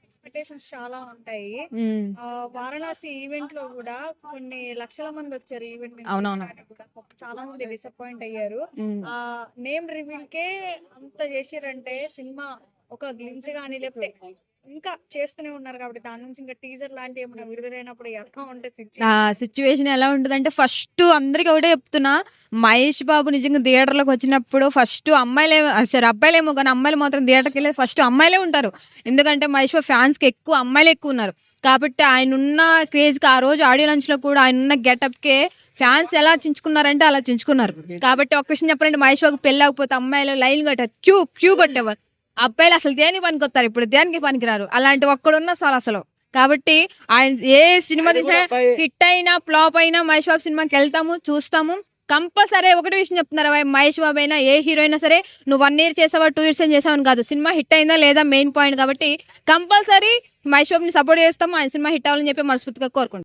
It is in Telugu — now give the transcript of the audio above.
ఎక్స్పెక్టేషన్స్ చాలా ఉంటాయి. ఉమ్, వారణాసి ఈవెంట్ లో కూడా కొన్ని లక్షల మంది వచ్చారు ఈవెంట్ నుంచి. అవునవును. కానీ కూడా చాలా మంది డిసప్పాయింట్ అయ్యారు. ఉమ్, ఆ నేమ్ రివీల్ కే అంత చేసిరంటే సినిమా ఒక గ్లిమ్స్ గానీ లేకపోతే ఇంకా చేస్తూనే ఉన్నారు కాబట్టి దాని నుంచి ఇంకా టీజర్ లాంటి ఏమైనా విడుదలైనప్పుడు ఎలా ఉంటుంది ఆ సిచ్యువేషన్ ఎలా ఉంటదంటే ఫస్ట్ అందరికి ఒకటే చెప్తున్నా, మహేష్ బాబు నిజంగా థియేటర్లోకి వచ్చినప్పుడు ఫస్ట్ అమ్మాయిలే, సరే అబ్బాయిలేమో కానీ అమ్మాయిలు మాత్రం థియేటర్కి వెళ్ళి ఫస్ట్ అమ్మాయిలే ఉంటారు. ఎందుకంటే మహేష్ బాబు ఫ్యాన్స్ కి ఎక్కువ అమ్మాయిలు ఎక్కువ ఉన్నారు కాబట్టి ఆయన ఉన్న క్రేజ్ కి ఆ రోజు ఆడియో లంచ్ లో కూడా ఆయన ఉన్న గెటప్ కే ఫ్యాన్స్ ఎలా చించుకున్నారంటే అలా చించుకున్నారు. కాబట్టి ఒక్క విషయం చెప్పాలంటే మహేష్ బాబు పెళ్ళి అవ్వకపోతే అమ్మాయిలు లైన్ కట్టారు, క్యూ క్యూ కొట్టేవారు. అబ్బాయిలు అసలు దేనికి పనికొస్తారు, ఇప్పుడు దేనికి పనికిరారు. అలాంటి ఒక్కడున్న సార్ అసలు. కాబట్టి ఆయన ఏ సినిమా తీసినా హిట్ అయినా ఫ్లాప్ అయినా మహేష్ బాబు సినిమాకి వెళ్తాము, చూస్తాము కంపల్సరీ. ఒకటి విషయం చెప్తున్నారు, మహేష్ బాబు అయినా ఏ హీరో అయినా సరే, నువ్వు 1 year చేసావా 2 years చేసావని కాదు, సినిమా హిట్ అయిందా లేదా మెయిన్ పాయింట్. కాబట్టి కంపల్సరీ మహేష్ బాబుని సపోర్ట్ చేస్తాము, ఆయన సినిమా హిట్ అవ్వాలని చెప్పి మనస్ఫూర్తిగా కోరుకుంటాం.